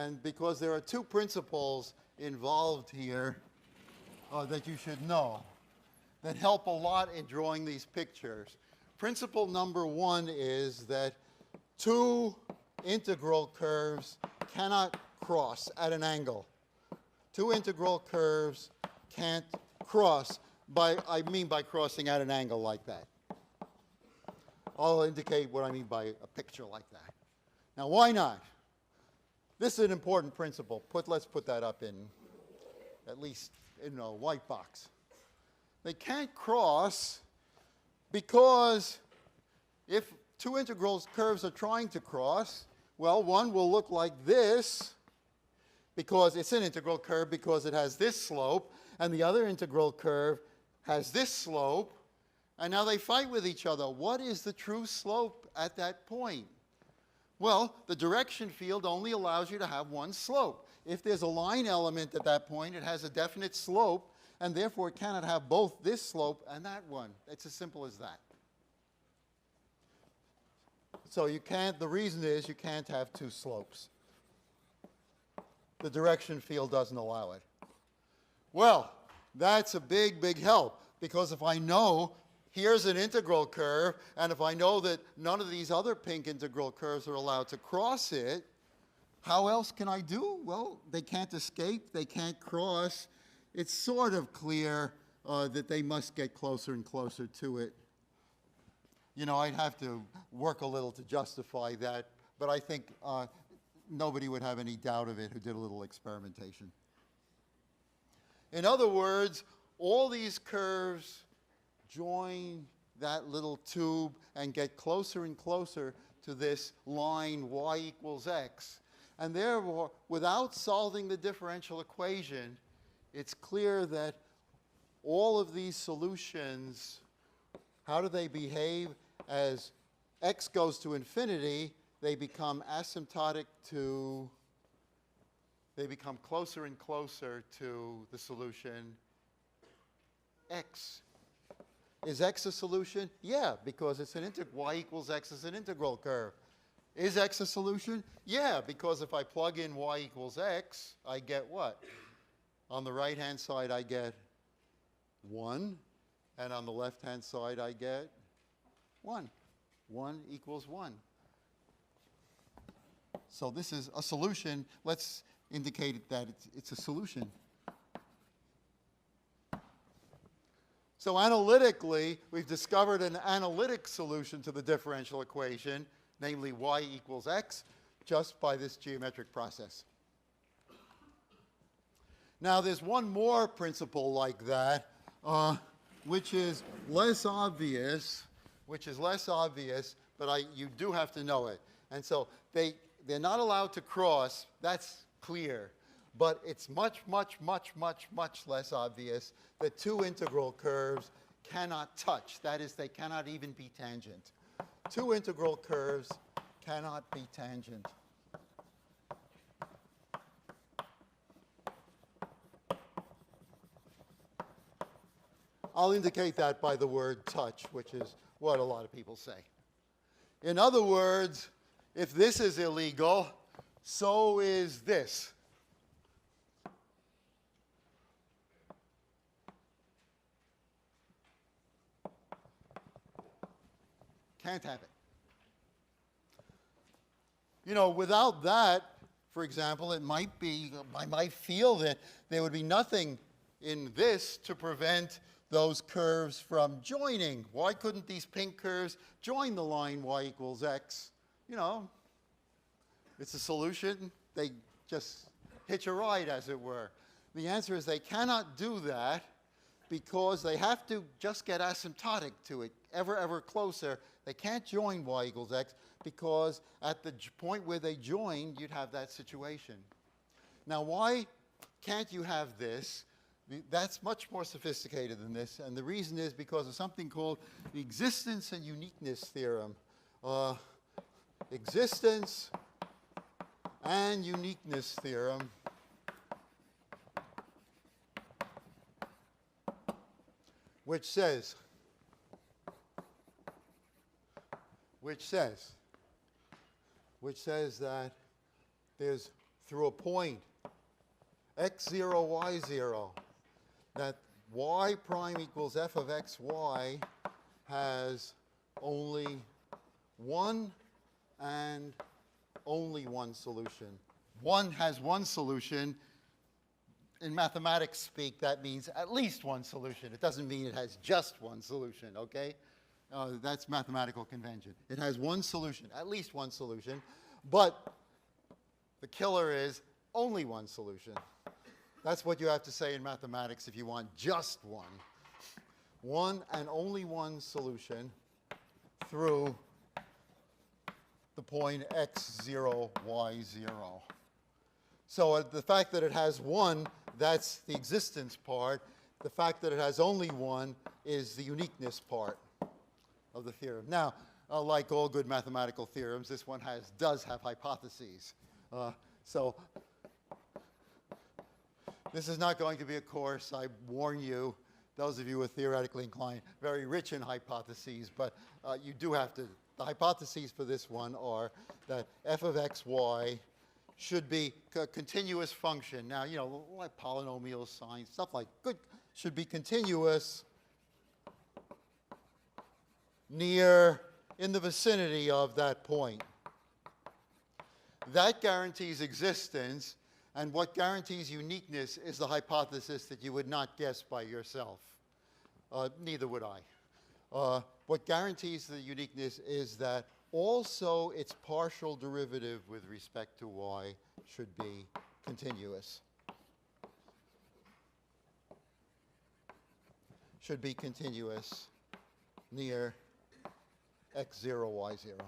And because there are two principles involved here that you should know that help a lot in drawing these pictures. Principle number one is that two integral curves cannot cross at an angle. Two integral curves can't cross I mean by crossing at an angle like that. I'll indicate what I mean by a picture like that. Now, why not? This is an important principle. Let's put that up in at least in a white box. They can't cross because if two integral curves are trying to cross, well, one will look like this because it's an integral curve because it has this slope, and the other integral curve has this slope, and now they fight with each other. What is the true slope at that point? Well, the direction field only allows you to have one slope. If there's a line element at that point, it has a definite slope, and therefore it cannot have both this slope and that one. It's as simple as that. So the reason is you can't have two slopes. The direction field doesn't allow it. Well, that's a big, big help, because if I know here's an integral curve, and if I know that none of these other pink integral curves are allowed to cross it, how else can I do? Well, they can't escape, they can't cross. It's sort of clear that they must get closer and closer to it. You know, I'd have to work a little to justify that, but I think nobody would have any doubt of it who did a little experimentation. In other words, all these curves join that little tube and get closer and closer to this line y equals x. And therefore, without solving the differential equation, it's clear that all of these solutions, how do they behave? As x goes to infinity, they become asymptotic to, they become closer and closer to the solution x. Is x a solution? Yeah, because it's an y equals x is an integral curve. Is x a solution? Yeah, because if I plug in y equals x, I get what? On the right-hand side, I get 1, and on the left-hand side, I get 1. 1 equals 1. So this is a solution. Let's indicate that it's a solution. So analytically, we've discovered an analytic solution to the differential equation, namely y equals x, just by this geometric process. Now, there's one more principle like that, which is less obvious, but you do have to know it. And so they're not allowed to cross. That's clear. But it's much, much, much, much, much less obvious that two integral curves cannot touch. That is, they cannot even be tangent. Two integral curves cannot be tangent. I'll indicate that by the word touch, which is what a lot of people say. In other words, if this is illegal, so is this. Can't have it. You know, without that, for example, I might feel that there would be nothing in this to prevent those curves from joining. Why couldn't these pink curves join the line y equals x? You know, it's a solution. They just hitch a ride, as it were. The answer is they cannot do that because they have to just get asymptotic to it, ever closer. They can't join y equals x because at the point where they join, you'd have that situation. Now, why can't you have this? That's much more sophisticated than this, and the reason is because of something called the existence and uniqueness theorem. Existence and uniqueness theorem which says that there's through a point x0, y0, that y prime equals f of xy has only one and only one solution. One has one solution. In mathematics speak, that means at least one solution. It doesn't mean it has just one solution, okay? That's mathematical convention. It has one solution, at least one solution, but the killer is only one solution. That's what you have to say in mathematics if you want just one. One and only one solution through the point x0, y0. So the fact that it has one, that's the existence part. The fact that it has only one is the uniqueness part of the theorem. Now, like all good mathematical theorems, this one does have hypotheses. So this is not going to be a course, I warn you, those of you who are theoretically inclined, very rich in hypotheses, but you do have to, the hypotheses for this one are that f of xy should be a continuous function. Now, you know, like polynomial signs, stuff like good, should be continuous near, in the vicinity of that point. That guarantees existence, and what guarantees uniqueness is the hypothesis that you would not guess by yourself. Neither would I. What guarantees the uniqueness is that also its partial derivative with respect to y should be continuous. Should be continuous near x0, y0.